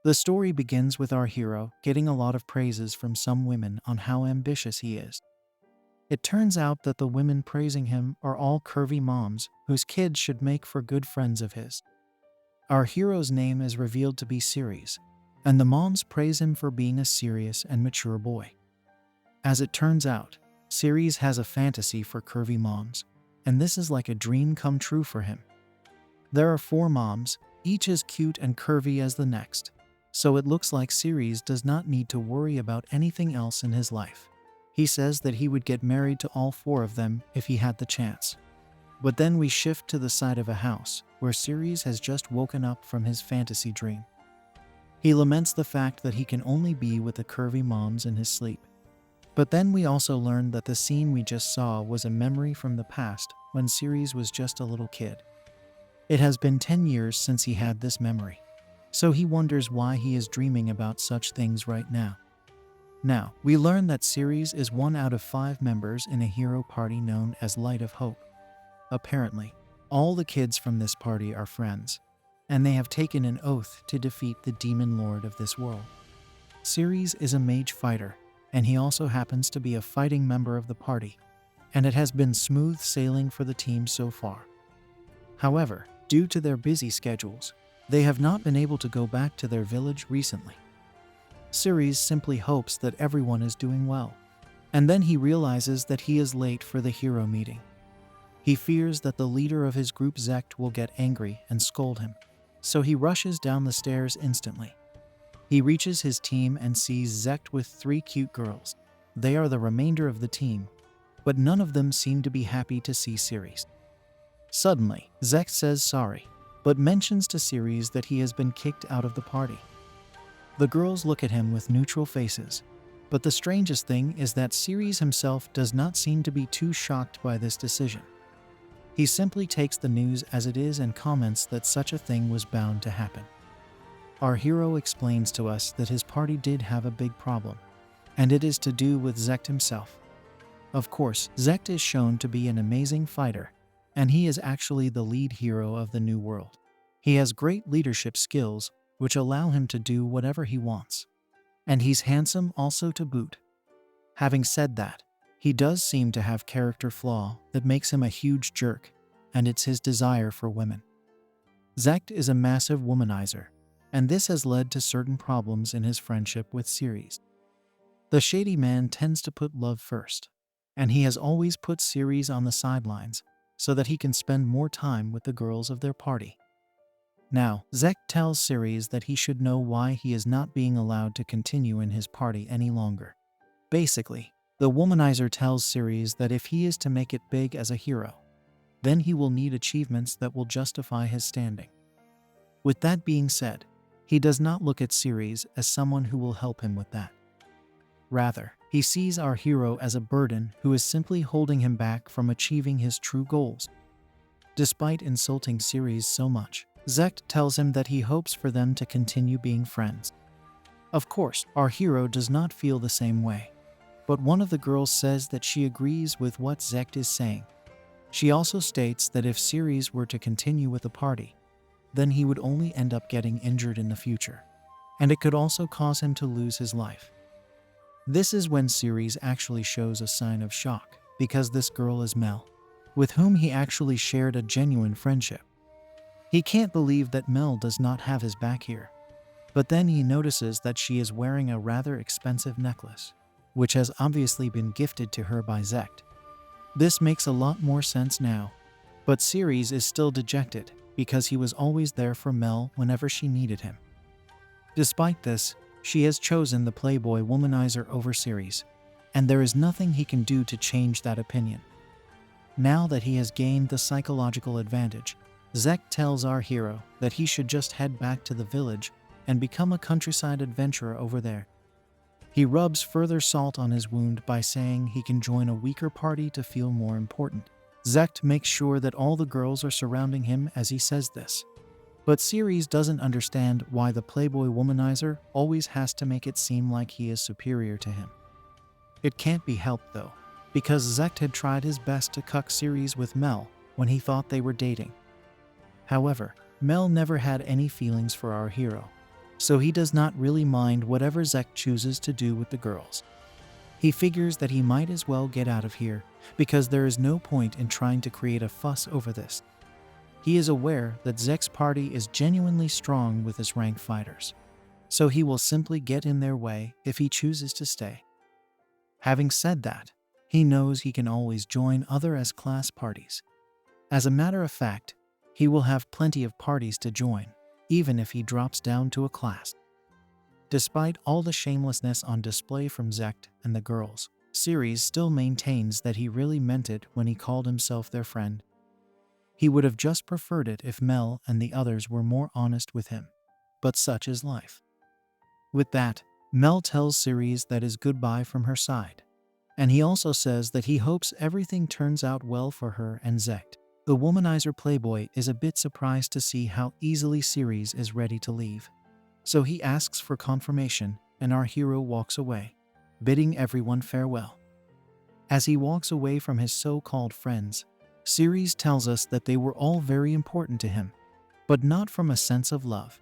The story begins with our hero getting a lot of praises from some women on how ambitious he is. It turns out that the women praising him are all curvy moms whose kids should make for good friends of his. Our hero's name is revealed to be Ceres, and the moms praise him for being a serious and mature boy. As it turns out, Ceres has a fantasy for curvy moms, and this is like a dream come true for him. There are 4 moms, each as cute and curvy as the next, so it looks like Ceres does not need to worry about anything else in his life. He says that he would get married to all 4 of them if he had the chance. But then we shift to the side of a house where Ceres has just woken up from his fantasy dream. He laments the fact that he can only be with the curvy moms in his sleep. But then we also learn that the scene we just saw was a memory from the past when Ceres was just a little kid. It has been 10 years since he had this memory, so he wonders why he is dreaming about such things right now. Now, we learn that Ceres is 1 out of 5 members in a hero party known as Light of Hope. Apparently, all the kids from this party are friends, and they have taken an oath to defeat the demon lord of this world. Ceres is a mage fighter, and he also happens to be a fighting member of the party, and it has been smooth sailing for the team so far. However, due to their busy schedules, they have not been able to go back to their village recently. Ceres simply hopes that everyone is doing well, and then he realizes that he is late for the hero meeting. He fears that the leader of his group Isekai'd will get angry and scold him, so he rushes down the stairs instantly. He reaches his team and sees Isekai'd with 3 cute girls. They are the remainder of the team, but none of them seem to be happy to see Ceres. Suddenly, Isekai'd says sorry, but mentions to Ceres that he has been kicked out of the party. The girls look at him with neutral faces, but the strangest thing is that Ceres himself does not seem to be too shocked by this decision. He simply takes the news as it is and comments that such a thing was bound to happen. Our hero explains to us that his party did have a big problem, and it is to do with Isekai'd himself. Of course, Isekai'd is shown to be an amazing fighter, and he is actually the lead hero of the new world. He has great leadership skills, which allow him to do whatever he wants. And he's handsome also to boot. Having said that, he does seem to have character flaw that makes him a huge jerk, and it's his desire for women. Isekai'd is a massive womanizer, and this has led to certain problems in his friendship with Ceres. The shady man tends to put love first, and he has always put Ceres on the sidelines so that he can spend more time with the girls of their party. Now, Isekai'd tells Ceres that he should know why he is not being allowed to continue in his party any longer. Basically, the womanizer tells Ceres that if he is to make it big as a hero, then he will need achievements that will justify his standing. With that being said, he does not look at Ceres as someone who will help him with that. Rather, he sees our hero as a burden who is simply holding him back from achieving his true goals. Despite insulting Ceres so much, Isekai'd tells him that he hopes for them to continue being friends. Of course, our hero does not feel the same way, but one of the girls says that she agrees with what Isekai'd is saying. She also states that if Ceres were to continue with the party, then he would only end up getting injured in the future, and it could also cause him to lose his life. This is when Ceres actually shows a sign of shock, because this girl is Mel, with whom he actually shared a genuine friendship. He can't believe that Mel does not have his back here, but then he notices that she is wearing a rather expensive necklace, which has obviously been gifted to her by Isekai'd. This makes a lot more sense now, but Ceres is still dejected because he was always there for Mel whenever she needed him. Despite this, she has chosen the playboy womanizer over Ceres, and there is nothing he can do to change that opinion. Now that he has gained the psychological advantage, Isekai'd tells our hero that he should just head back to the village and become a countryside adventurer over there. He rubs further salt on his wound by saying he can join a weaker party to feel more important. Isekai'd makes sure that all the girls are surrounding him as he says this. But Ceres doesn't understand why the playboy womanizer always has to make it seem like he is superior to him. It can't be helped though, because Isekai'd had tried his best to cuck Ceres with Mel when he thought they were dating. However, Mel never had any feelings for our hero, so he does not really mind whatever Zek chooses to do with the girls. He figures that he might as well get out of here, because there is no point in trying to create a fuss over this. He is aware that Zek's party is genuinely strong with his rank fighters, so he will simply get in their way if he chooses to stay. Having said that, he knows he can always join other S-class parties. As a matter of fact, he will have plenty of parties to join, even if he drops down to a class. Despite all the shamelessness on display from Zek and the girls, Ceres still maintains that he really meant it when he called himself their friend. He would have just preferred it if Mel and the others were more honest with him. But such is life. With that, Mel tells Ceres that is goodbye from her side. And he also says that he hopes everything turns out well for her and Zek. The womanizer playboy is a bit surprised to see how easily Ceres is ready to leave. So he asks for confirmation, and our hero walks away, bidding everyone farewell. As he walks away from his so-called friends, Ceres tells us that they were all very important to him, but not from a sense of love.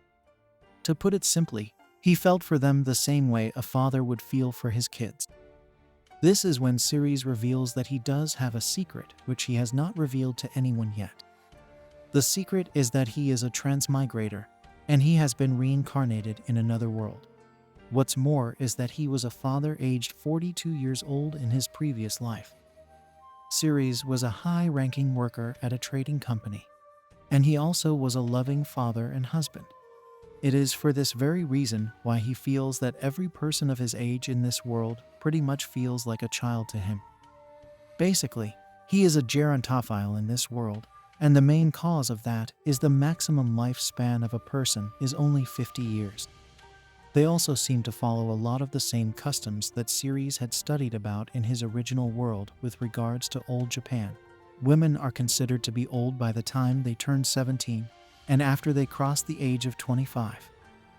To put it simply, he felt for them the same way a father would feel for his kids. This is when Ceres reveals that he does have a secret which he has not revealed to anyone yet. The secret is that he is a transmigrator, and he has been reincarnated in another world. What's more is that he was a father aged 42 years old in his previous life. Ceres was a high-ranking worker at a trading company, and he also was a loving father and husband. It is for this very reason why he feels that every person of his age in this world pretty much feels like a child to him. Basically, he is a gerontophile in this world, and the main cause of that is the maximum lifespan of a person is only 50 years. They also seem to follow a lot of the same customs that Ceres had studied about in his original world with regards to old Japan. Women are considered to be old by the time they turn 17, and after they cross the age of 25.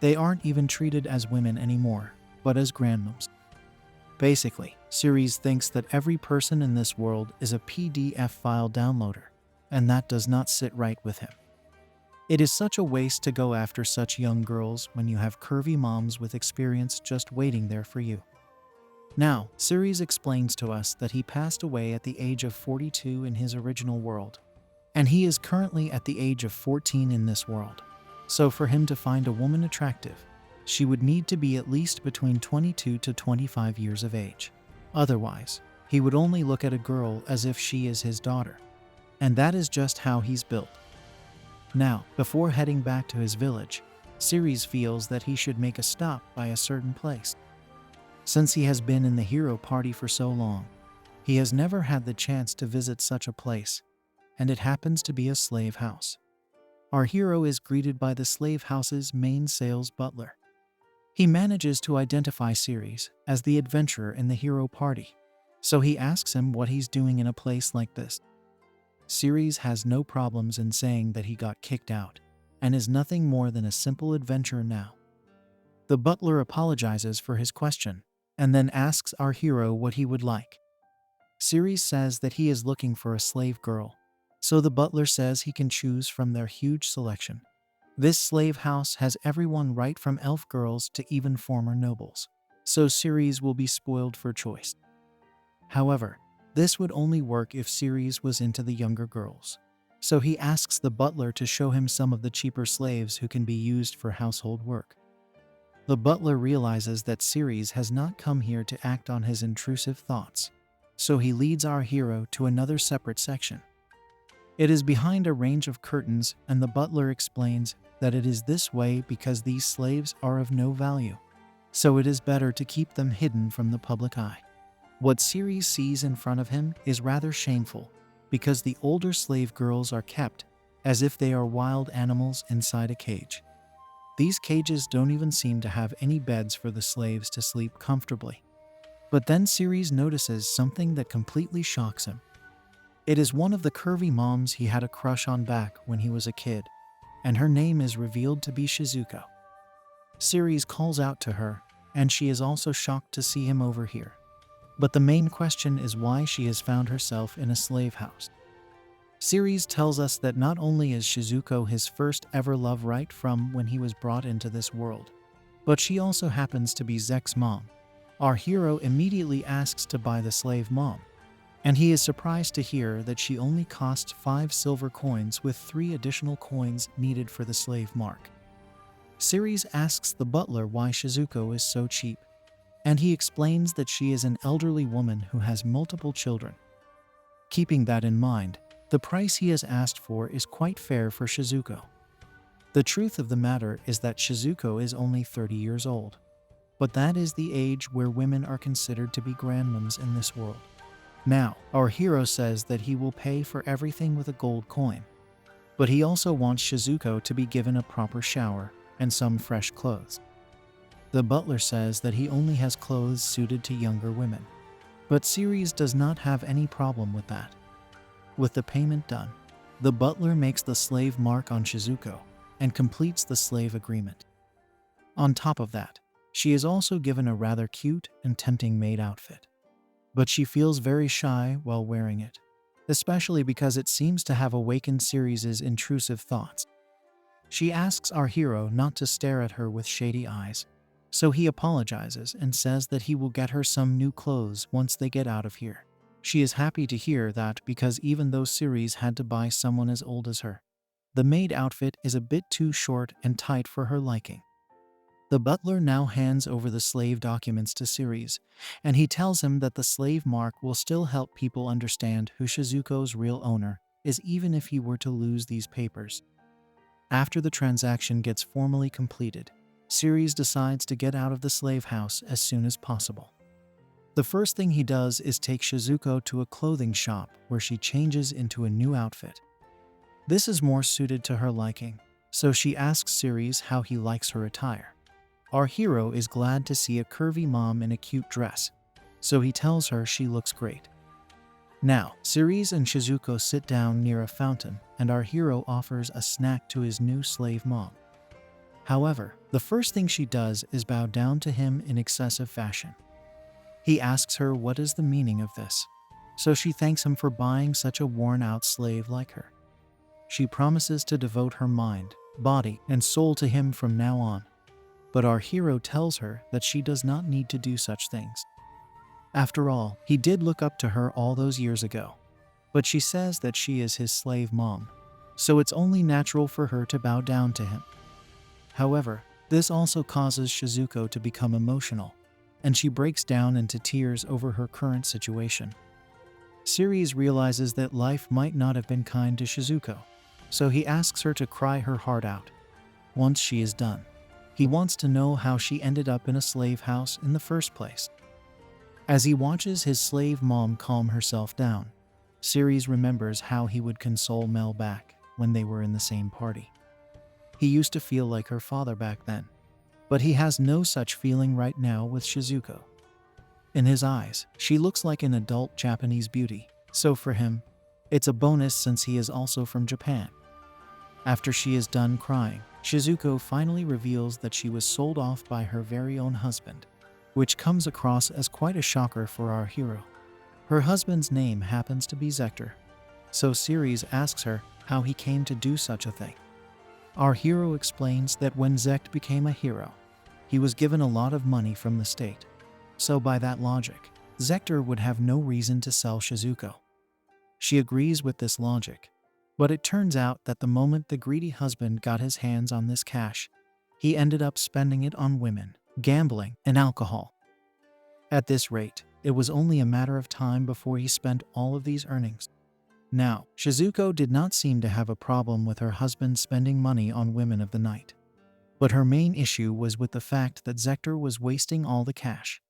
They aren't even treated as women anymore, but as grandmoms. Basically, Ceres thinks that every person in this world is a PDF file downloader, and that does not sit right with him. It is such a waste to go after such young girls when you have curvy moms with experience just waiting there for you. Now, Ceres explains to us that he passed away at the age of 42 in his original world, and he is currently at the age of 14 in this world. So for him to find a woman attractive, she would need to be at least between 22 to 25 years of age. Otherwise, he would only look at a girl as if she is his daughter. And that is just how he's built. Now, before heading back to his village, Ceres feels that he should make a stop by a certain place. Since he has been in the hero party for so long, he has never had the chance to visit such a place, and it happens to be a slave house. Our hero is greeted by the slave house's main sales butler. He manages to identify Ceres as the adventurer in the hero party, so he asks him what he's doing in a place like this. Ceres has no problems in saying that he got kicked out, and is nothing more than a simple adventurer now. The butler apologizes for his question, and then asks our hero what he would like. Ceres says that he is looking for a slave girl, so the butler says he can choose from their huge selection. This slave house has everyone right from elf girls to even former nobles, so Ceres will be spoiled for choice. However, this would only work if Ceres was into the younger girls, so he asks the butler to show him some of the cheaper slaves who can be used for household work. The butler realizes that Ceres has not come here to act on his intrusive thoughts, so he leads our hero to another separate section. It is behind a range of curtains, and the butler explains that it is this way because these slaves are of no value, so it is better to keep them hidden from the public eye. What Ceres sees in front of him is rather shameful, because the older slave girls are kept as if they are wild animals inside a cage. These cages don't even seem to have any beds for the slaves to sleep comfortably. But then Ceres notices something that completely shocks him. It is one of the curvy moms he had a crush on back when he was a kid, and her name is revealed to be Shizuko. Ceres calls out to her, and she is also shocked to see him over here. But the main question is why she has found herself in a slave house. Ceres tells us that not only is Shizuko his first ever love right from when he was brought into this world, But she also happens to be Zek's mom. Our hero immediately asks to buy the slave mom, and he is surprised to hear that she only costs 5 silver coins with 3 additional coins needed for the slave mark. Ceres asks the butler why Shizuko is so cheap, and he explains that she is an elderly woman who has multiple children. Keeping that in mind, the price he has asked for is quite fair for Shizuko. The truth of the matter is that Shizuko is only 30 years old, but that is the age where women are considered to be grandmoms in this world. Now, our hero says that he will pay for everything with a gold coin, but he also wants Shizuko to be given a proper shower and some fresh clothes. The butler says that he only has clothes suited to younger women, but Ceres does not have any problem with that. With the payment done, the butler makes the slave mark on Shizuko and completes the slave agreement. On top of that, she is also given a rather cute and tempting maid outfit, but she feels very shy while wearing it, especially because it seems to have awakened Ceres' intrusive thoughts. She asks our hero not to stare at her with shady eyes, so he apologizes and says that he will get her some new clothes once they get out of here. She is happy to hear that because even though Ceres had to buy someone as old as her, the maid outfit is a bit too short and tight for her liking. The butler now hands over the slave documents to Ceres, and he tells him that the slave mark will still help people understand who Shizuko's real owner is even if he were to lose these papers. After the transaction gets formally completed, Ceres decides to get out of the slave house as soon as possible. The first thing he does is take Shizuko to a clothing shop where she changes into a new outfit. This is more suited to her liking, so she asks Ceres how he likes her attire. Our hero is glad to see a curvy mom in a cute dress, so he tells her she looks great. Now, Ceres and Shizuko sit down near a fountain, and our hero offers a snack to his new slave mom. However, the first thing she does is bow down to him in excessive fashion. He asks her what is the meaning of this, so she thanks him for buying such a worn-out slave like her. She promises to devote her mind, body, and soul to him from now on, but our hero tells her that she does not need to do such things. After all, he did look up to her all those years ago, but she says that she is his slave mom, so it's only natural for her to bow down to him. However, this also causes Shizuko to become emotional, and she breaks down into tears over her current situation. Ceres realizes that life might not have been kind to Shizuko, so he asks her to cry her heart out. Once she is done, he wants to know how she ended up in a slave house in the first place. As he watches his slave mom calm herself down, Ceres remembers how he would console Mel back when they were in the same party. He used to feel like her father back then, but he has no such feeling right now with Shizuko. In his eyes, she looks like an adult Japanese beauty, so for him, it's a bonus since he is also from Japan. After she is done crying, Shizuko finally reveals that she was sold off by her very own husband, which comes across as quite a shocker for our hero. Her husband's name happens to be Zektor, so Ceres asks her how he came to do such a thing. Our hero explains that when Zekt became a hero, he was given a lot of money from the state, so by that logic, Zektor would have no reason to sell Shizuko. She agrees with this logic, but it turns out that the moment the greedy husband got his hands on this cash, he ended up spending it on women, gambling, and alcohol. At this rate, it was only a matter of time before he spent all of these earnings. Now, Shizuko did not seem to have a problem with her husband spending money on women of the night, but her main issue was with the fact that Zektor was wasting all the cash.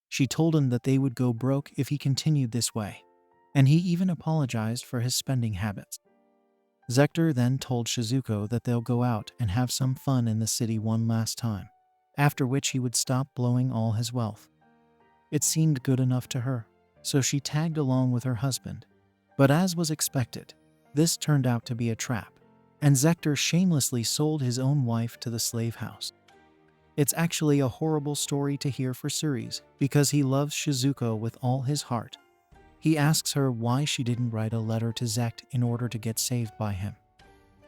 She told him that they would go broke if he continued this way, and he even apologized for his spending habits. Zektor then told Shizuko that they'll go out and have some fun in the city one last time, after which he would stop blowing all his wealth. It seemed good enough to her, so she tagged along with her husband. But as was expected, this turned out to be a trap, and Zektor shamelessly sold his own wife to the slave house. It's actually a horrible story to hear for Ceres, because he loves Shizuko with all his heart. He asks her why she didn't write a letter to Zekt in order to get saved by him,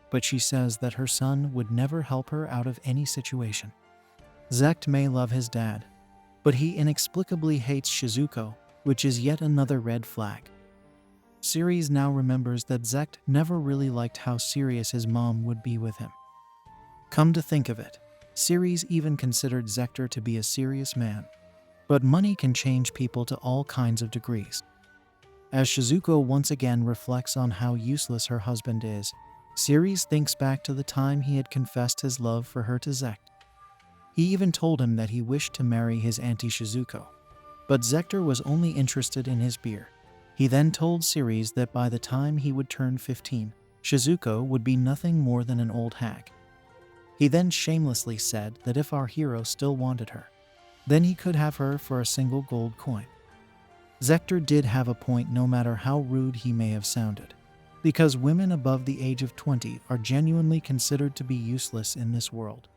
but she says that her son would never help her out of any situation. Isekai'd may love his dad, but he inexplicably hates Shizuko, which is yet another red flag. Ceres now remembers that Isekai'd never really liked how serious his mom would be with him. Come to think of it, Ceres even considered Isekai'd to be a serious man. But money can change people to all kinds of degrees. As Shizuko once again reflects on how useless her husband is, Ceres thinks back to the time he had confessed his love for her to Isekai'd. He even told him that he wished to marry his auntie Shizuko, but Isekai'd was only interested in his beer. He then told Ceres that by the time he would turn 15, Shizuko would be nothing more than an old hag. He then shamelessly said that if our hero still wanted her, then he could have her for a single gold coin. Isekai'd did have a point, no matter how rude he may have sounded, because women above the age of 20 are genuinely considered to be useless in this world.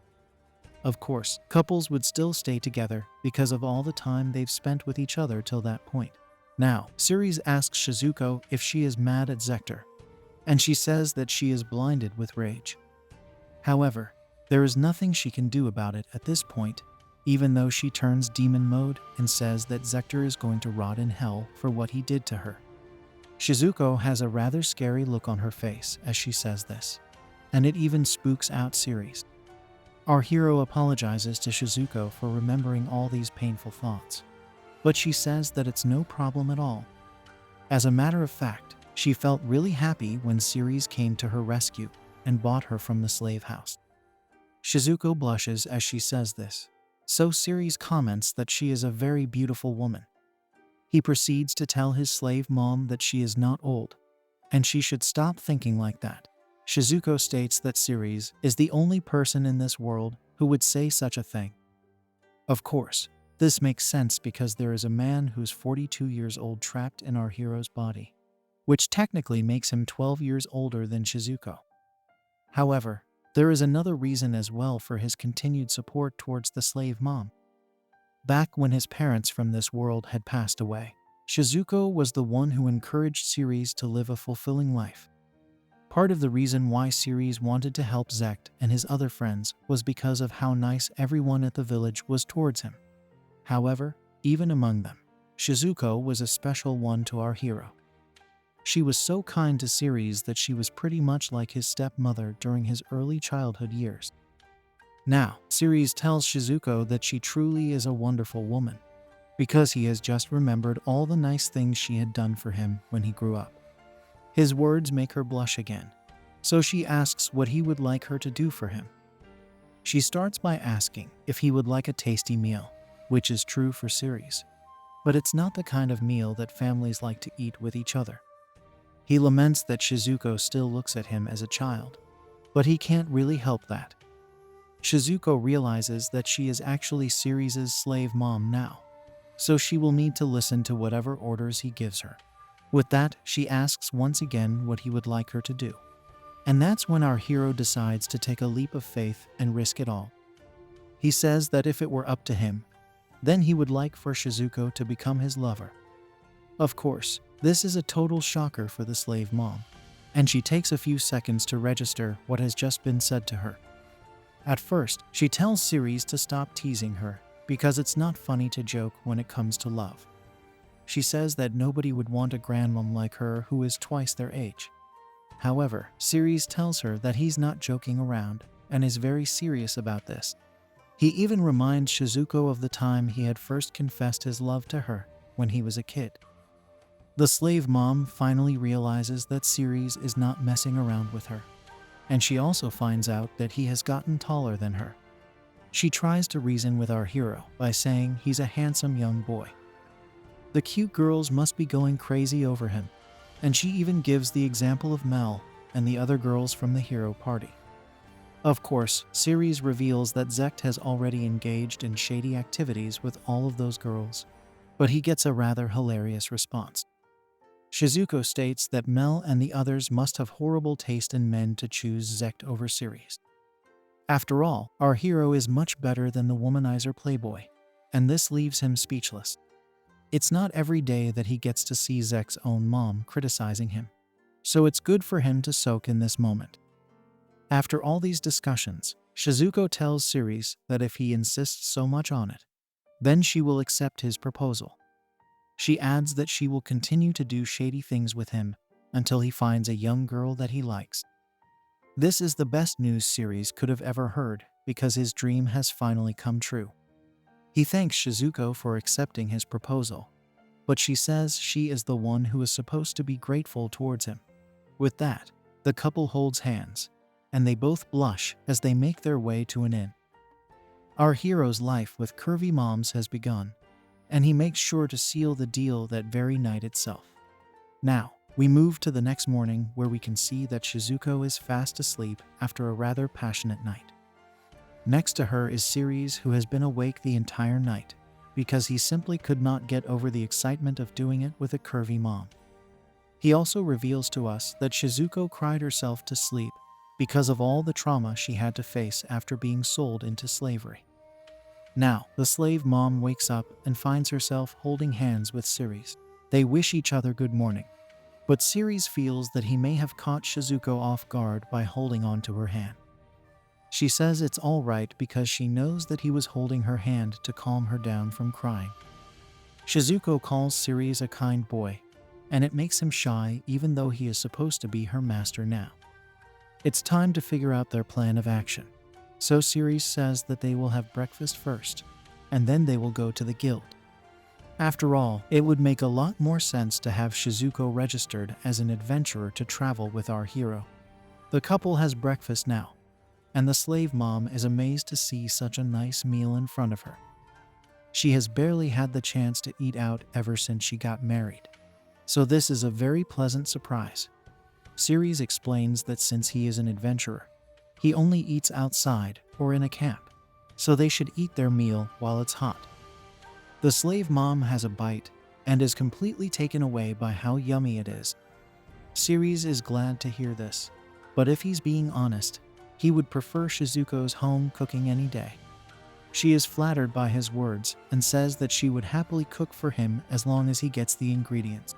Of course, couples would still stay together because of all the time they've spent with each other till that point. Now, Ceres asks Shizuko if she is mad at Isekai'd, and she says that she is blinded with rage. However, there is nothing she can do about it at this point, even though she turns demon mode and says that Isekai'd is going to rot in hell for what he did to her. Shizuko has a rather scary look on her face as she says this, and it even spooks out Ceres. Our hero apologizes to Shizuko for remembering all these painful thoughts, but she says that it's no problem at all. As a matter of fact, she felt really happy when Ceres came to her rescue and bought her from the slave house. Shizuko blushes as she says this, so Ceres comments that she is a very beautiful woman. He proceeds to tell his slave mom that she is not old, and she should stop thinking like that. Shizuko states that Ceres is the only person in this world who would say such a thing. Of course, this makes sense because there is a man who's 42 years old trapped in our hero's body, which technically makes him 12 years older than Shizuko. However, there is another reason as well for his continued support towards the slave mom. Back when his parents from this world had passed away, Shizuko was the one who encouraged Ceres to live a fulfilling life. Part of the reason why Ceres wanted to help Isekai'd and his other friends was because of how nice everyone at the village was towards him. However, even among them, Shizuko was a special one to our hero. She was so kind to Ceres that she was pretty much like his stepmother during his early childhood years. Now, Ceres tells Shizuko that she truly is a wonderful woman, because he has just remembered all the nice things she had done for him when he grew up. His words make her blush again, so she asks what he would like her to do for him. She starts by asking if he would like a tasty meal, which is true for Ceres, but it's not the kind of meal that families like to eat with each other. He laments that Shizuko still looks at him as a child, but he can't really help that. Shizuko realizes that she is actually Ceres' slave mom now, so she will need to listen to whatever orders he gives her. With that, she asks once again what he would like her to do. And that's when our hero decides to take a leap of faith and risk it all. He says that if it were up to him, then he would like for Shizuko to become his lover. Of course, this is a total shocker for the slave mom, and she takes a few seconds to register what has just been said to her. At first, she tells Ceres to stop teasing her because it's not funny to joke when it comes to love. She says that nobody would want a grandmom like her who is twice their age. However, Ceres tells her that he's not joking around and is very serious about this. He even reminds Shizuko of the time he had first confessed his love to her when he was a kid. The slave mom finally realizes that Ceres is not messing around with her, and she also finds out that he has gotten taller than her. She tries to reason with our hero by saying he's a handsome young boy. The cute girls must be going crazy over him, and she even gives the example of Mel and the other girls from the hero party. Of course, Ceres reveals that Isekai'd has already engaged in shady activities with all of those girls, but he gets a rather hilarious response. Shizuko states that Mel and the others must have horrible taste in men to choose Isekai'd over Ceres. After all, our hero is much better than the womanizer playboy, and this leaves him speechless. It's not every day that he gets to see Isekai'd's own mom criticizing him, so it's good for him to soak in this moment. After all these discussions, Shizuko tells Ceres that if he insists so much on it, then she will accept his proposal. She adds that she will continue to do shady things with him until he finds a young girl that he likes. This is the best news Ceres could have ever heard because his dream has finally come true. He thanks Shizuko for accepting his proposal, but she says she is the one who is supposed to be grateful towards him. With that, the couple holds hands, and they both blush as they make their way to an inn. Our hero's life with curvy moms has begun, and he makes sure to seal the deal that very night itself. Now, we move to the next morning where we can see that Shizuko is fast asleep after a rather passionate night. Next to her is Ceres, who has been awake the entire night because he simply could not get over the excitement of doing it with a curvy mom. He also reveals to us that Shizuko cried herself to sleep because of all the trauma she had to face after being sold into slavery. Now, the slave mom wakes up and finds herself holding hands with Ceres. They wish each other good morning, but Ceres feels that he may have caught Shizuko off guard by holding on to her hand. She says it's all right because she knows that he was holding her hand to calm her down from crying. Shizuko calls Ceres a kind boy, and it makes him shy even though he is supposed to be her master now. It's time to figure out their plan of action. So Ceres says that they will have breakfast first, and then they will go to the guild. After all, it would make a lot more sense to have Shizuko registered as an adventurer to travel with our hero. The couple has breakfast now, and the slave mom is amazed to see such a nice meal in front of her. She has barely had the chance to eat out ever since she got married, so this is a very pleasant surprise. Ceres explains that since he is an adventurer, he only eats outside or in a camp, so they should eat their meal while it's hot. The slave mom has a bite and is completely taken away by how yummy it is. Ceres is glad to hear this, but if he's being honest, he would prefer Shizuko's home cooking any day. She is flattered by his words and says that she would happily cook for him as long as he gets the ingredients.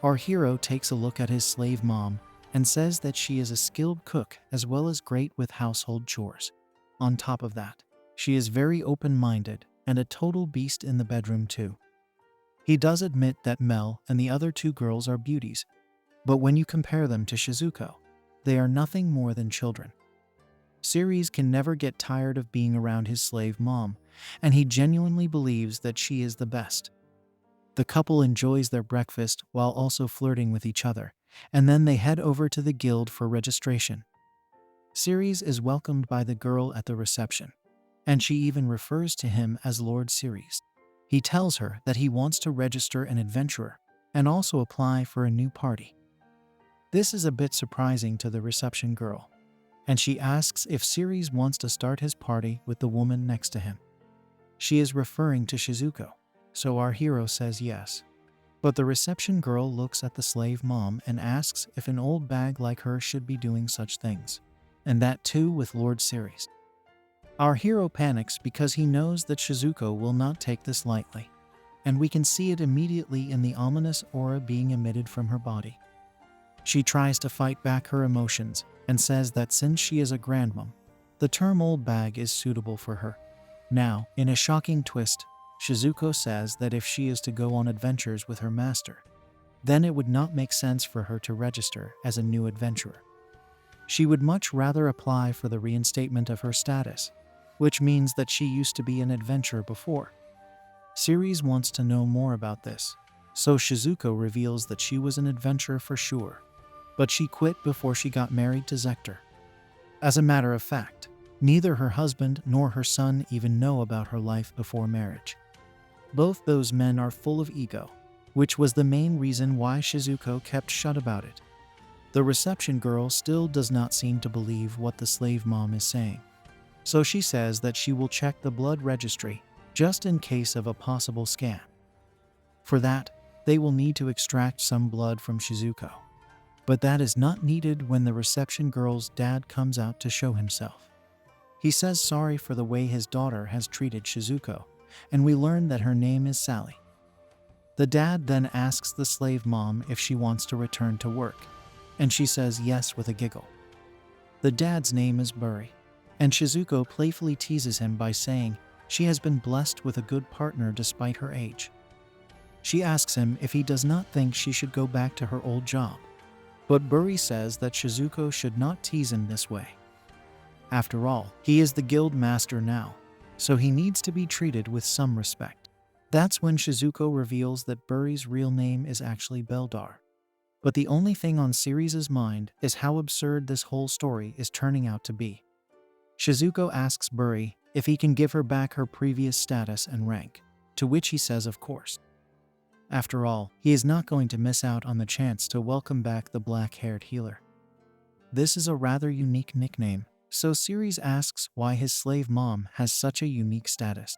Our hero takes a look at his slave mom and says that she is a skilled cook as well as great with household chores. On top of that, she is very open-minded and a total beast in the bedroom too. He does admit that Mel and the other two girls are beauties, but when you compare them to Shizuko, they are nothing more than children. Ceres can never get tired of being around his slave mom, and he genuinely believes that she is the best. The couple enjoys their breakfast while also flirting with each other, and then they head over to the guild for registration. Ceres is welcomed by the girl at the reception, and she even refers to him as Lord Ceres. He tells her that he wants to register an adventurer and also apply for a new party. This is a bit surprising to the reception girl, and she asks if Ceres wants to start his party with the woman next to him. She is referring to Shizuko, so our hero says yes. But the reception girl looks at the slave mom and asks if an old bag like her should be doing such things, and that too with Lord Ceres. Our hero panics because he knows that Shizuko will not take this lightly, and we can see it immediately in the ominous aura being emitted from her body. She tries to fight back her emotions and says that since she is a grandmom, the term old bag is suitable for her. Now, in a shocking twist, Shizuko says that if she is to go on adventures with her master, then it would not make sense for her to register as a new adventurer. She would much rather apply for the reinstatement of her status, which means that she used to be an adventurer before. Ceres wants to know more about this, so Shizuko reveals that she was an adventurer for sure, but she quit before she got married to Zector. As a matter of fact, neither her husband nor her son even know about her life before marriage. Both those men are full of ego, which was the main reason why Shizuko kept shut about it. The reception girl still does not seem to believe what the slave mom is saying, so she says that she will check the blood registry just in case of a possible scam. For that, they will need to extract some blood from Shizuko. But that is not needed when the reception girl's dad comes out to show himself. He says sorry for the way his daughter has treated Shizuko, and we learn that her name is Sally. The dad then asks the slave mom if she wants to return to work, and she says yes with a giggle. The dad's name is Burry, and Shizuko playfully teases him by saying she has been blessed with a good partner despite her age. She asks him if he does not think she should go back to her old job, but Buri says that Shizuko should not tease him this way. After all, he is the guild master now, so he needs to be treated with some respect. That's when Shizuko reveals that Buri's real name is actually Beldar. But the only thing on Ceres' mind is how absurd this whole story is turning out to be. Shizuko asks Buri if he can give her back her previous status and rank, to which he says of course. After all, he is not going to miss out on the chance to welcome back the black-haired healer. This is a rather unique nickname, so Ceres asks why his slave mom has such a unique status.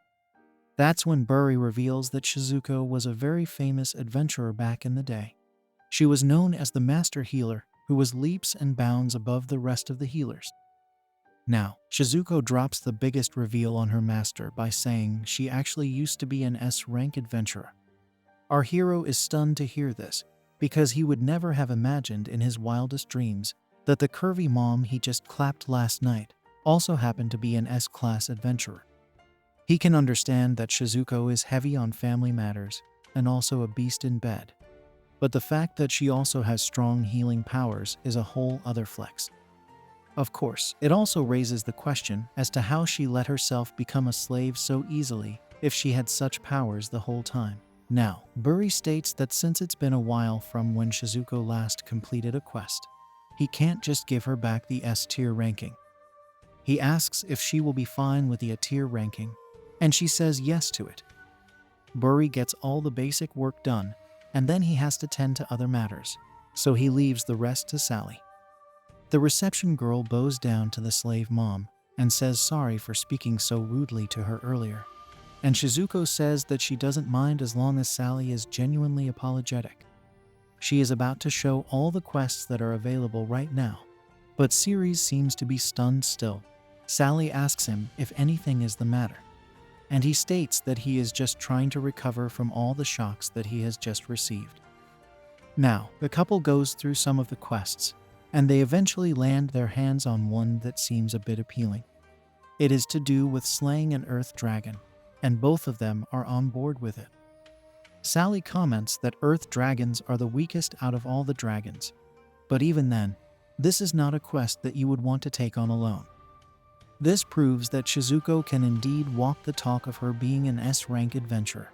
That's when Buri reveals that Shizuko was a very famous adventurer back in the day. She was known as the master healer, who was leaps and bounds above the rest of the healers. Now, Shizuko drops the biggest reveal on her master by saying she actually used to be an S-rank adventurer. Our hero is stunned to hear this, because he would never have imagined in his wildest dreams that the curvy mom he just clapped last night also happened to be an S-class adventurer. He can understand that Shizuko is heavy on family matters and also a beast in bed, but the fact that she also has strong healing powers is a whole other flex. Of course, it also raises the question as to how she let herself become a slave so easily if she had such powers the whole time. Now, Buri states that since it's been a while from when Shizuko last completed a quest, he can't just give her back the S-tier ranking. He asks if she will be fine with the A-tier ranking, and she says yes to it. Buri gets all the basic work done, and then he has to tend to other matters, so he leaves the rest to Sally. The reception girl bows down to the slave mom and says sorry for speaking so rudely to her earlier. And Shizuko says that she doesn't mind as long as Sally is genuinely apologetic. She is about to show all the quests that are available right now, but Ceres seems to be stunned still. Sally asks him if anything is the matter, and he states that he is just trying to recover from all the shocks that he has just received. Now, the couple goes through some of the quests, and they eventually land their hands on one that seems a bit appealing. It is to do with slaying an earth dragon, and both of them are on board with it. Sally comments that earth dragons are the weakest out of all the dragons, but even then, this is not a quest that you would want to take on alone. This proves that Shizuko can indeed walk the talk of her being an S-rank adventurer.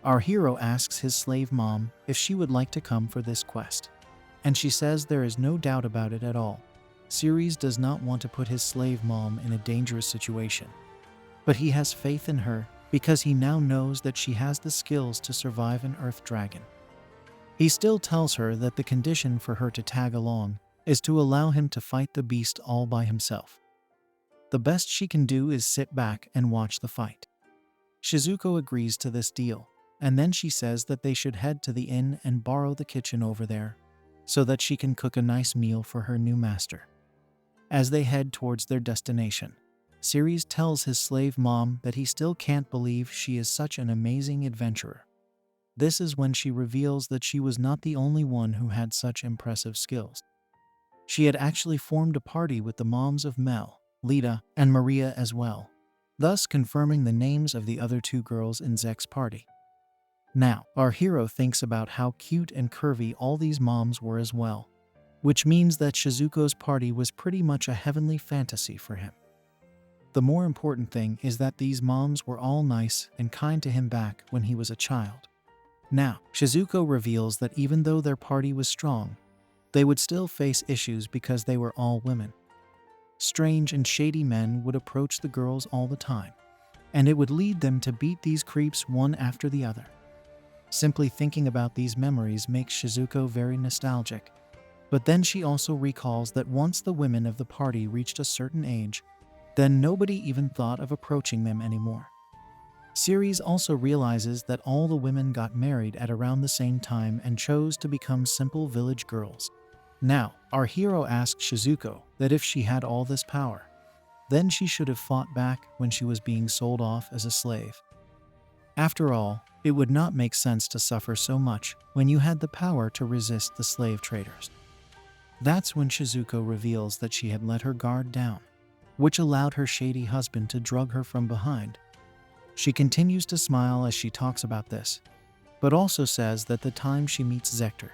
Our hero asks his slave mom if she would like to come for this quest, and she says there is no doubt about it at all. Ceres does not want to put his slave mom in a dangerous situation, but he has faith in her because he now knows that she has the skills to survive an earth dragon. He still tells her that the condition for her to tag along is to allow him to fight the beast all by himself. The best she can do is sit back and watch the fight. Shizuko agrees to this deal, and then she says that they should head to the inn and borrow the kitchen over there, so that she can cook a nice meal for her new master. As they head towards their destination, Ceres tells his slave mom that he still can't believe she is such an amazing adventurer. This is when she reveals that she was not the only one who had such impressive skills. She had actually formed a party with the moms of Mel, Lita, and Maria as well, thus confirming the names of the other two girls in Zek's party. Now, our hero thinks about how cute and curvy all these moms were as well, which means that Shizuko's party was pretty much a heavenly fantasy for him. The more important thing is that these moms were all nice and kind to him back when he was a child. Now, Shizuko reveals that even though their party was strong, they would still face issues because they were all women. Strange and shady men would approach the girls all the time, and it would lead them to beat these creeps one after the other. Simply thinking about these memories makes Shizuko very nostalgic, but then she also recalls that once the women of the party reached a certain age, then nobody even thought of approaching them anymore. Ceres also realizes that all the women got married at around the same time and chose to become simple village girls. Now, our hero asks Shizuko that if she had all this power, then she should have fought back when she was being sold off as a slave. After all, it would not make sense to suffer so much when you had the power to resist the slave traders. That's when Shizuko reveals that she had let her guard down. which allowed her shady husband to drug her from behind. She continues to smile as she talks about this, but also says that the time she meets Zector,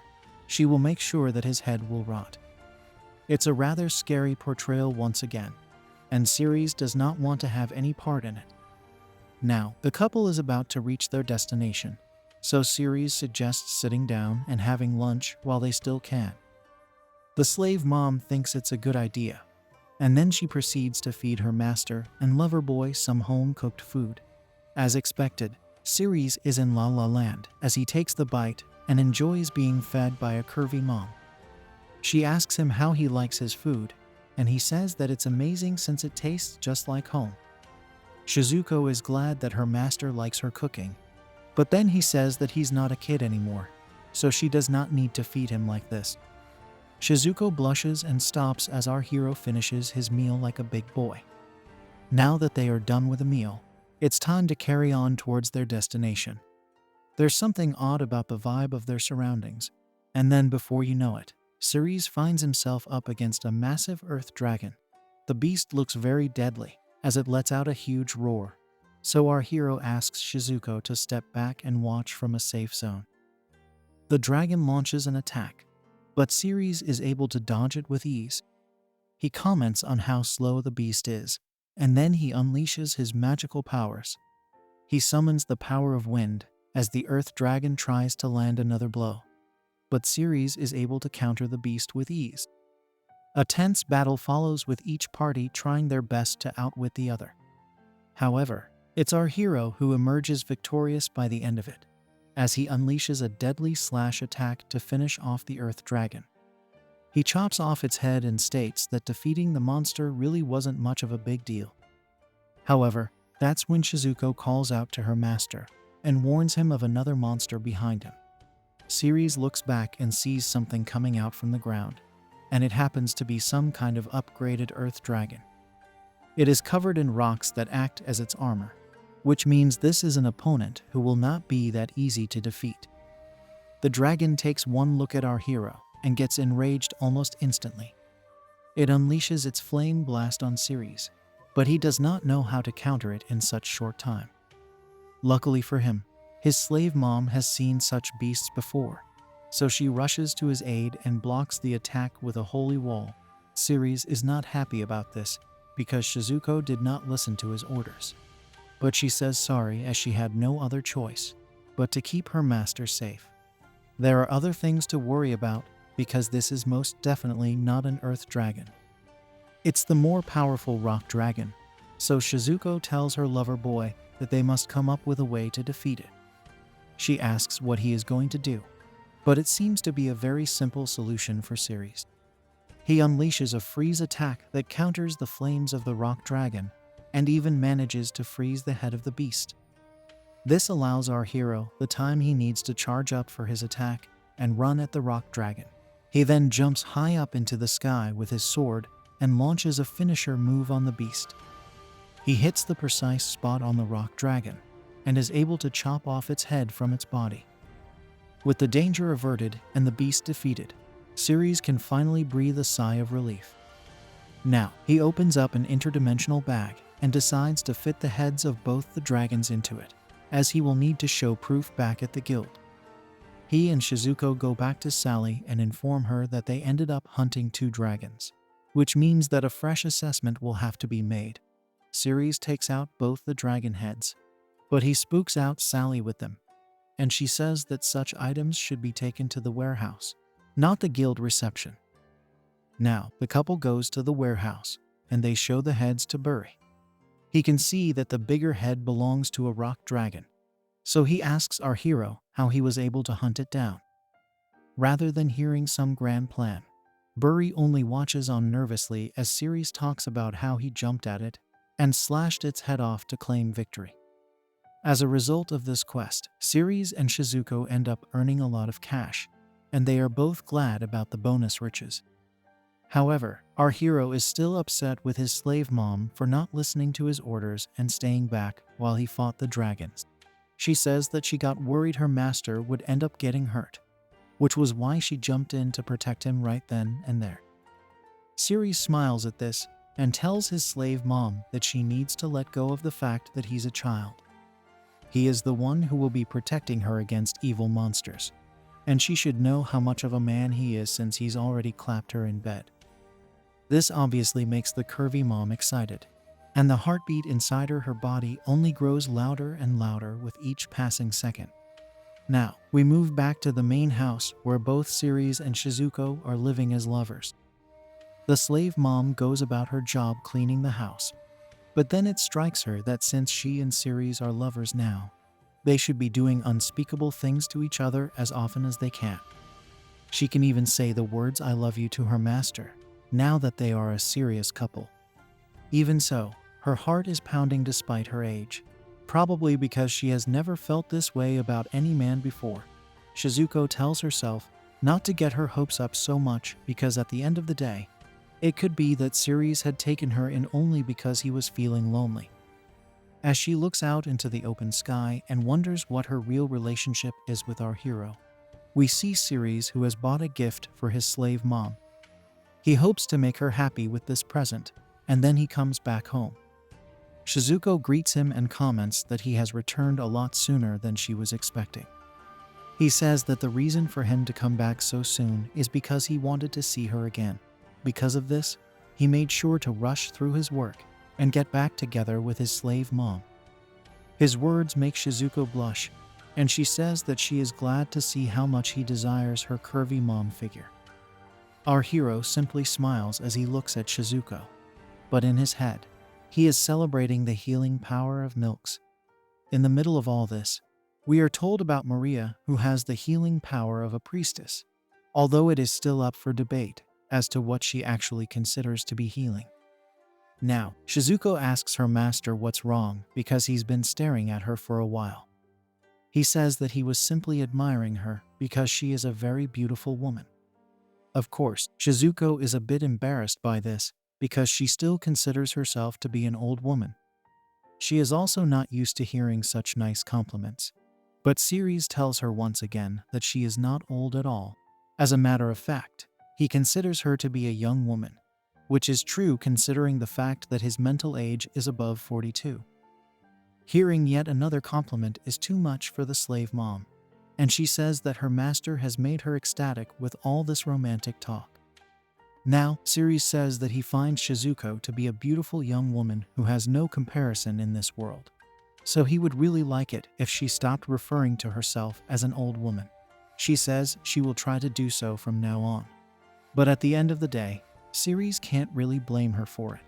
she will make sure that his head will rot. It's a rather scary portrayal once again, and Ceres does not want to have any part in it. Now, the couple is about to reach their destination, so Ceres suggests sitting down and having lunch while they still can. The slave mom thinks it's a good idea, and then she proceeds to feed her master and lover boy some home-cooked food. As expected, Ceres is in La La Land as he takes the bite and enjoys being fed by a curvy mom. She asks him how he likes his food, and he says that it's amazing since it tastes just like home. Shizuko is glad that her master likes her cooking, but then he says that he's not a kid anymore, so she does not need to feed him like this. Shizuko blushes and stops as our hero finishes his meal like a big boy. Now that they are done with the meal, it's time to carry on towards their destination. There's something odd about the vibe of their surroundings, and then before you know it, Ceres finds himself up against a massive earth dragon. The beast looks very deadly as it lets out a huge roar, so our hero asks Shizuko to step back and watch from a safe zone. The dragon launches an attack, but Ceres is able to dodge it with ease. He comments on how slow the beast is, and then he unleashes his magical powers. He summons the power of wind as the earth dragon tries to land another blow, but Ceres is able to counter the beast with ease. A tense battle follows with each party trying their best to outwit the other. However, it's our hero who emerges victorious by the end of it, as he unleashes a deadly slash attack to finish off the earth dragon. He chops off its head and states that defeating the monster really wasn't much of a big deal. However, that's when Shizuko calls out to her master and warns him of another monster behind him. Ceres looks back and sees something coming out from the ground, and it happens to be some kind of upgraded earth dragon. It is covered in rocks that act as its armor, which means this is an opponent who will not be that easy to defeat. The dragon takes one look at our hero and gets enraged almost instantly. It unleashes its flame blast on Ceres, but he does not know how to counter it in such short time. Luckily for him, his slave mom has seen such beasts before, so she rushes to his aid and blocks the attack with a holy wall. Ceres is not happy about this because Shizuko did not listen to his orders, but she says sorry as she had no other choice but to keep her master safe. There are other things to worry about because this is most definitely not an earth dragon. It's the more powerful rock dragon, so Shizuko tells her lover boy that they must come up with a way to defeat it. She asks what he is going to do, but it seems to be a very simple solution for Ceres. He unleashes a freeze attack that counters the flames of the rock dragon and even manages to freeze the head of the beast. This allows our hero the time he needs to charge up for his attack and run at the rock dragon. He then jumps high up into the sky with his sword and launches a finisher move on the beast. He hits the precise spot on the rock dragon and is able to chop off its head from its body. With the danger averted and the beast defeated, Ceres can finally breathe a sigh of relief. Now, he opens up an interdimensional bag and decides to fit the heads of both the dragons into it, as he will need to show proof back at the guild. He and Shizuko go back to Sally and inform her that they ended up hunting 2 dragons, which means that a fresh assessment will have to be made. Ceres takes out both the dragon heads, but he spooks out Sally with them, and she says that such items should be taken to the warehouse, not the guild reception. Now, the couple goes to the warehouse, and they show the heads to Buri. He can see that the bigger head belongs to a rock dragon, so he asks our hero how he was able to hunt it down. Rather than hearing some grand plan, Buri only watches on nervously as Ceres talks about how he jumped at it and slashed its head off to claim victory. As a result of this quest, Ceres and Shizuko end up earning a lot of cash, and they are both glad about the bonus riches. However, our hero is still upset with his slave mom for not listening to his orders and staying back while he fought the dragons. She says that she got worried her master would end up getting hurt, which was why she jumped in to protect him right then and there. Ceres smiles at this and tells his slave mom that she needs to let go of the fact that he's a child. He is the one who will be protecting her against evil monsters, and she should know how much of a man he is since he's already clapped her in bed. This obviously makes the curvy mom excited, and the heartbeat inside her body only grows louder and louder with each passing second. Now, we move back to the main house where both Ceres and Shizuko are living as lovers. The slave mom goes about her job cleaning the house, but then it strikes her that since she and Ceres are lovers now, they should be doing unspeakable things to each other as often as they can. She can even say the words "I love you" to her master, now that they are a serious couple. Even so, her heart is pounding despite her age, probably because she has never felt this way about any man before. Shizuko tells herself not to get her hopes up so much because at the end of the day, it could be that Ceres had taken her in only because he was feeling lonely. As she looks out into the open sky and wonders what her real relationship is with our hero, we see Ceres, who has bought a gift for his slave mom. He hopes to make her happy with this present, and then he comes back home. Shizuko greets him and comments that he has returned a lot sooner than she was expecting. He says that the reason for him to come back so soon is because he wanted to see her again. Because of this, he made sure to rush through his work and get back together with his slave mom. His words make Shizuko blush, and she says that she is glad to see how much he desires her curvy mom figure. Our hero simply smiles as he looks at Shizuko, but in his head, he is celebrating the healing power of milks. In the middle of all this, we are told about Maria, who has the healing power of a priestess, although it is still up for debate as to what she actually considers to be healing. Now, Shizuko asks her master what's wrong because he's been staring at her for a while. He says that he was simply admiring her because she is a very beautiful woman. Of course, Shizuko is a bit embarrassed by this because she still considers herself to be an old woman. She is also not used to hearing such nice compliments. But Ceres tells her once again that she is not old at all. As a matter of fact, he considers her to be a young woman, which is true considering the fact that his mental age is above 42. Hearing yet another compliment is too much for the slave mom, and she says that her master has made her ecstatic with all this romantic talk. Now, Ceres says that he finds Shizuko to be a beautiful young woman who has no comparison in this world, so he would really like it if she stopped referring to herself as an old woman. She says she will try to do so from now on. But at the end of the day, Ceres can't really blame her for it.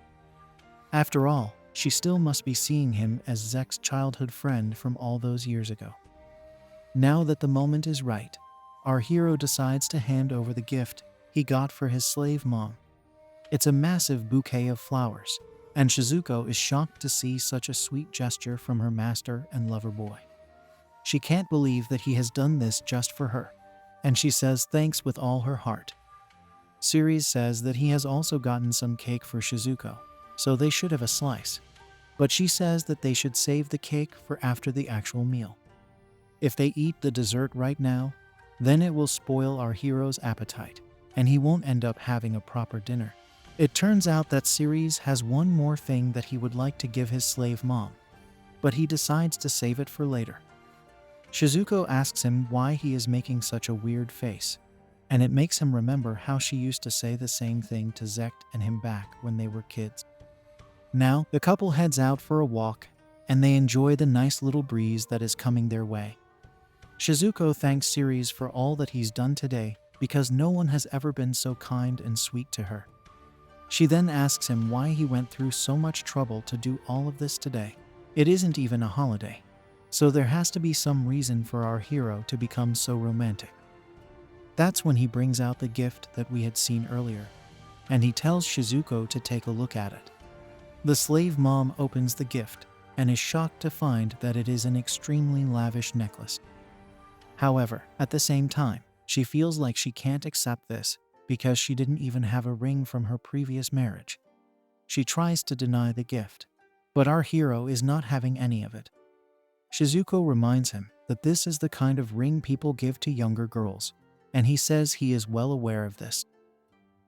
After all, she still must be seeing him as Zek's childhood friend from all those years ago. Now that the moment is right, our hero decides to hand over the gift he got for his slave mom. It's a massive bouquet of flowers, and Shizuko is shocked to see such a sweet gesture from her master and lover boy. She can't believe that he has done this just for her, and she says thanks with all her heart. Ceres says that he has also gotten some cake for Shizuko, so they should have a slice. But she says that they should save the cake for after the actual meal. If they eat the dessert right now, then it will spoil our hero's appetite, and he won't end up having a proper dinner. It turns out that Ceres has one more thing that he would like to give his slave mom, but he decides to save it for later. Shizuko asks him why he is making such a weird face, and it makes him remember how she used to say the same thing to Zek and him back when they were kids. Now, the couple heads out for a walk, and they enjoy the nice little breeze that is coming their way. Shizuko thanks Ceres for all that he's done today because no one has ever been so kind and sweet to her. She then asks him why he went through so much trouble to do all of this today. It isn't even a holiday, so there has to be some reason for our hero to become so romantic. That's when he brings out the gift that we had seen earlier, and he tells Shizuko to take a look at it. The slave mom opens the gift and is shocked to find that it is an extremely lavish necklace. However, at the same time, she feels like she can't accept this because she didn't even have a ring from her previous marriage. She tries to deny the gift, but our hero is not having any of it. Shizuko reminds him that this is the kind of ring people give to younger girls, and he says he is well aware of this.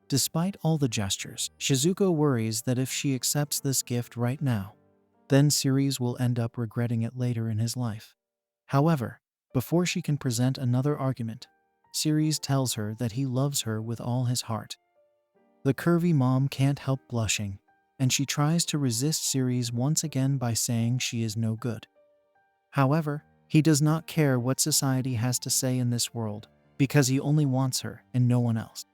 Despite all the gestures, Shizuko worries that if she accepts this gift right now, then Ceres will end up regretting it later in his life. However, before she can present another argument, Ceres tells her that he loves her with all his heart. The curvy mom can't help blushing, and she tries to resist Ceres once again by saying she is no good. However, he does not care what society has to say in this world, because he only wants her and no one else.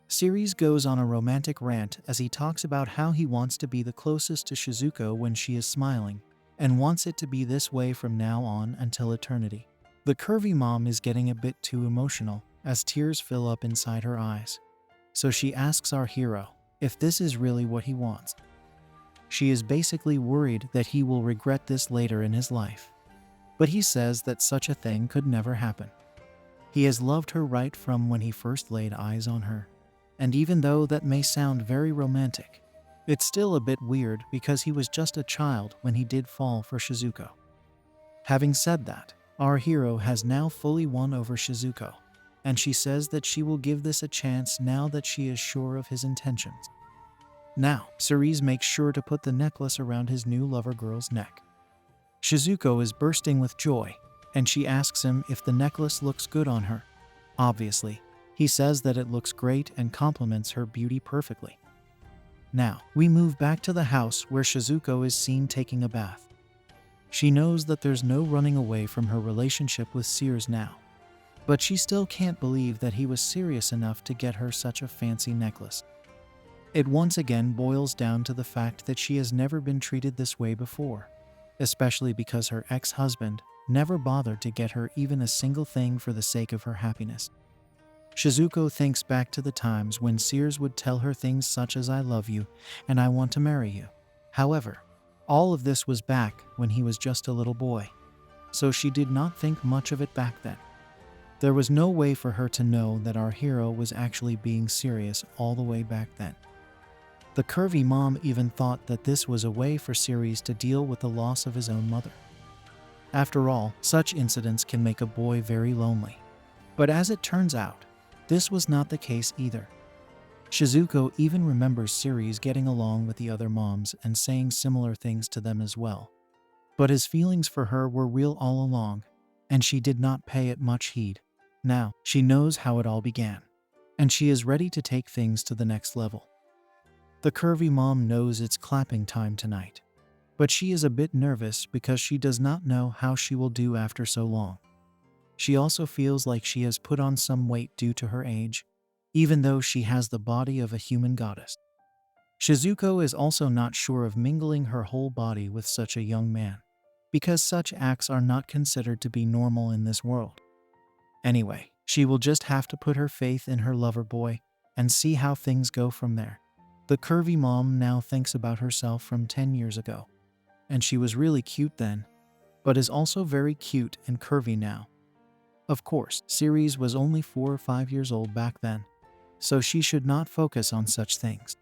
Ceres goes on a romantic rant as he talks about how he wants to be the closest to Shizuko when she is smiling, and wants it to be this way from now on until eternity. The curvy mom is getting a bit too emotional as tears fill up inside her eyes. So she asks our hero if this is really what he wants. She is basically worried that he will regret this later in his life. But he says that such a thing could never happen. He has loved her right from when he first laid eyes on her. And even though that may sound very romantic, it's still a bit weird because he was just a child when he did fall for Shizuko. Having said that, our hero has now fully won over Shizuko, and she says that she will give this a chance now that she is sure of his intentions. Now, Ceres makes sure to put the necklace around his new lover girl's neck. Shizuko is bursting with joy, and she asks him if the necklace looks good on her. Obviously, he says that it looks great and complements her beauty perfectly. Now, we move back to the house where Shizuko is seen taking a bath. She knows that there's no running away from her relationship with Ceres now, but she still can't believe that he was serious enough to get her such a fancy necklace. It once again boils down to the fact that she has never been treated this way before, especially because her ex-husband never bothered to get her even a single thing for the sake of her happiness. Shizuko thinks back to the times when Ceres would tell her things such as "I love you" and "I want to marry you." However, all of this was back when he was just a little boy, so she did not think much of it back then. There was no way for her to know that our hero was actually being serious all the way back then. The curvy mom even thought that this was a way for Ceres to deal with the loss of his own mother. After all, such incidents can make a boy very lonely. But as it turns out, this was not the case either. Shizuko even remembers Ceres getting along with the other moms and saying similar things to them as well. But his feelings for her were real all along, and she did not pay it much heed. Now, she knows how it all began, and she is ready to take things to the next level. The curvy mom knows it's clapping time tonight, but she is a bit nervous because she does not know how she will do after so long. She also feels like she has put on some weight due to her age, even though she has the body of a human goddess. Shizuko is also not sure of mingling her whole body with such a young man, because such acts are not considered to be normal in this world. Anyway, she will just have to put her faith in her lover boy and see how things go from there. The curvy mom now thinks about herself from 10 years ago, and she was really cute then, but is also very cute and curvy now. Of course, Ceres was only 4 or 5 years old back then, so she should not focus on such things.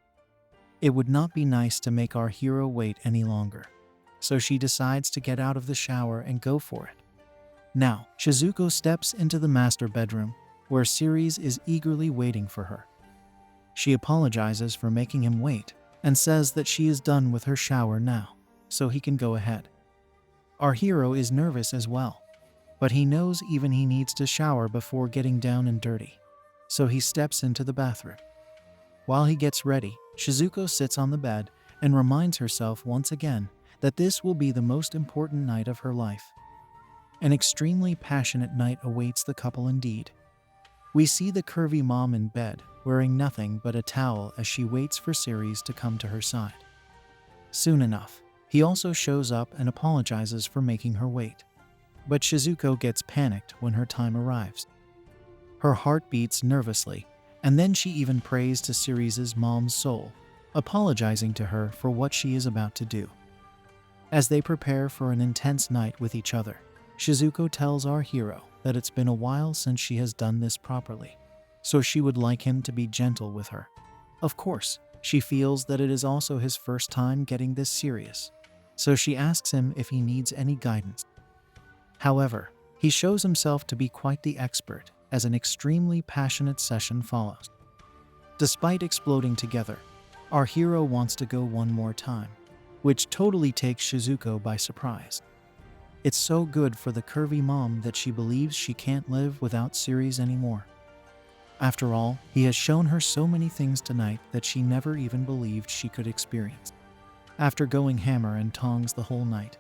It would not be nice to make our hero wait any longer, so she decides to get out of the shower and go for it. Now, Shizuko steps into the master bedroom, where Ceres is eagerly waiting for her. She apologizes for making him wait, and says that she is done with her shower now, so he can go ahead. Our hero is nervous as well, but he knows even he needs to shower before getting down and dirty, so he steps into the bathroom. While he gets ready, Shizuko sits on the bed and reminds herself once again that this will be the most important night of her life. An extremely passionate night awaits the couple indeed. We see the curvy mom in bed, wearing nothing but a towel as she waits for Ceres to come to her side. Soon enough, he also shows up and apologizes for making her wait. But Shizuko gets panicked when her time arrives. Her heart beats nervously, and then she even prays to Ceres' mom's soul, apologizing to her for what she is about to do. As they prepare for an intense night with each other, Shizuko tells our hero that it's been a while since she has done this properly, so she would like him to be gentle with her. Of course, she feels that it is also his first time getting this serious, so she asks him if he needs any guidance. However, he shows himself to be quite the expert as an extremely passionate session follows. Despite exploding together, our hero wants to go one more time, which totally takes Shizuko by surprise. It's so good for the curvy mom that she believes she can't live without Ceres anymore. After all, he has shown her so many things tonight that she never even believed she could experience. After going hammer and tongs the whole night,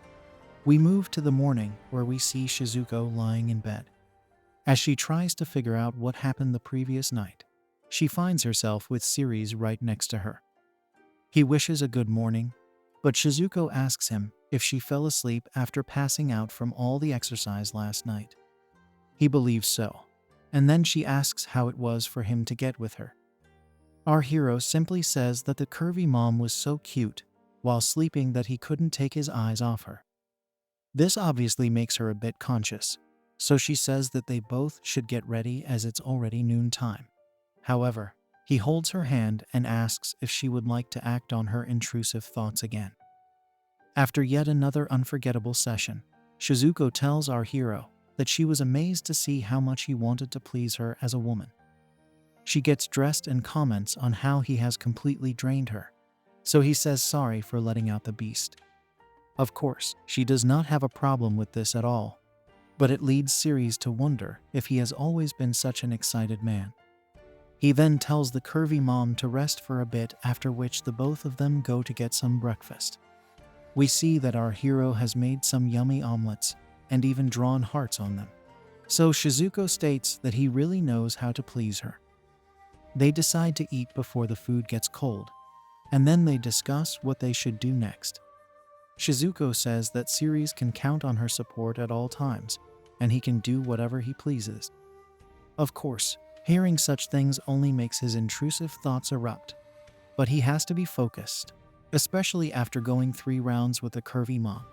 we move to the morning where we see Shizuko lying in bed. As she tries to figure out what happened the previous night, she finds herself with Ceres right next to her. He wishes a good morning, but Shizuko asks him if she fell asleep after passing out from all the exercise last night. He believes so, and then she asks how it was for him to get with her. Our hero simply says that the curvy mom was so cute while sleeping that he couldn't take his eyes off her. This obviously makes her a bit conscious, so she says that they both should get ready as it's already noontime. However, he holds her hand and asks if she would like to act on her intrusive thoughts again. After yet another unforgettable session, Shizuko tells our hero that she was amazed to see how much he wanted to please her as a woman. She gets dressed and comments on how he has completely drained her, so he says sorry for letting out the beast. Of course, she does not have a problem with this at all, but it leads Ceres to wonder if he has always been such an excited man. He then tells the curvy mom to rest for a bit, after which the both of them go to get some breakfast. We see that our hero has made some yummy omelets and even drawn hearts on them. So Shizuko states that he really knows how to please her. They decide to eat before the food gets cold, and then they discuss what they should do next. Shizuko says that Ceres can count on her support at all times, and he can do whatever he pleases. Of course, hearing such things only makes his intrusive thoughts erupt, but he has to be focused, especially after going 3 rounds with a curvy mom.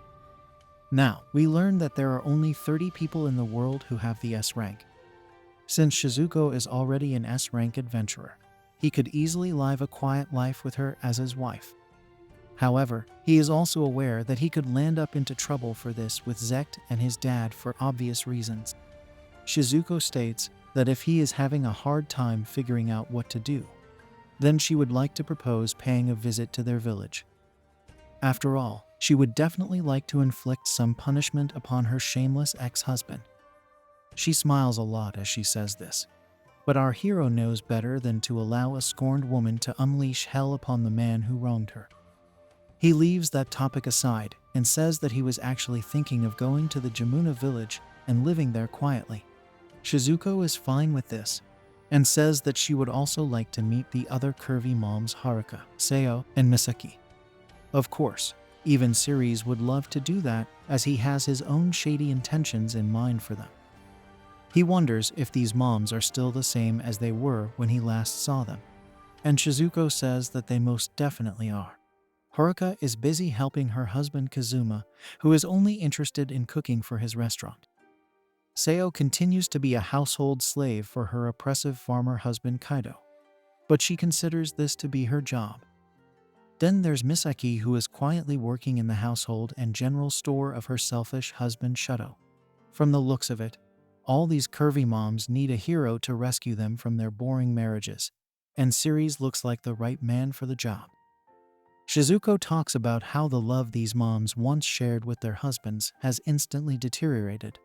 Now, we learn that there are only 30 people in the world who have the S-Rank. Since Shizuko is already an S-Rank adventurer, he could easily live a quiet life with her as his wife. However, he is also aware that he could land up into trouble for this with Isekai'd and his dad for obvious reasons. Shizuko states that if he is having a hard time figuring out what to do, then she would like to propose paying a visit to their village. After all, she would definitely like to inflict some punishment upon her shameless ex-husband. She smiles a lot as she says this, but our hero knows better than to allow a scorned woman to unleash hell upon the man who wronged her. He leaves that topic aside and says that he was actually thinking of going to the Jamuna village and living there quietly. Shizuko is fine with this and says that she would also like to meet the other curvy moms Haruka, Seo, and Misaki. Of course, even Ceres would love to do that, as he has his own shady intentions in mind for them. He wonders if these moms are still the same as they were when he last saw them, and Shizuko says that they most definitely are. Haruka is busy helping her husband Kazuma, who is only interested in cooking for his restaurant. Seo continues to be a household slave for her oppressive farmer husband Kaido, but she considers this to be her job. Then there's Misaki, who is quietly working in the household and general store of her selfish husband Shuto. From the looks of it, all these curvy moms need a hero to rescue them from their boring marriages, and Ceres looks like the right man for the job. Shizuko talks about how the love these moms once shared with their husbands has instantly deteriorated,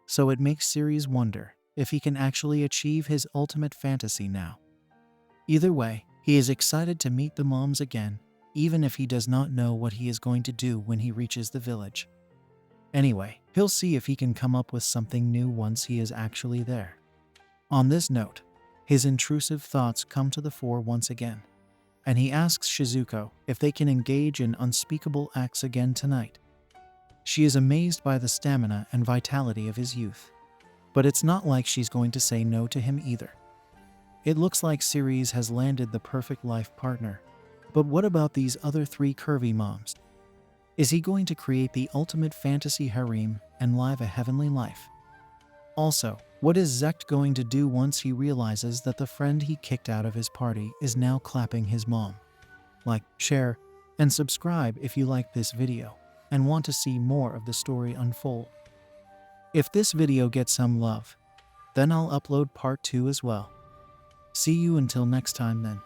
so it makes Ceres wonder if he can actually achieve his ultimate fantasy now. Either way, he is excited to meet the moms again, even if he does not know what he is going to do when he reaches the village. Anyway, he'll see if he can come up with something new once he is actually there. On this note, his intrusive thoughts come to the fore once again, and he asks Shizuko if they can engage in unspeakable acts again tonight. She is amazed by the stamina and vitality of his youth, but it's not like she's going to say no to him either. It looks like Ceres has landed the perfect life partner, but what about these other 3 curvy moms? Is he going to create the ultimate fantasy harem and live a heavenly life? Also, what is Isekai'd going to do once he realizes that the friend he kicked out of his party is now clapping his mom? Like, share, and subscribe if you like this video and want to see more of the story unfold. If this video gets some love, then I'll upload part 2 as well. See you until next time then.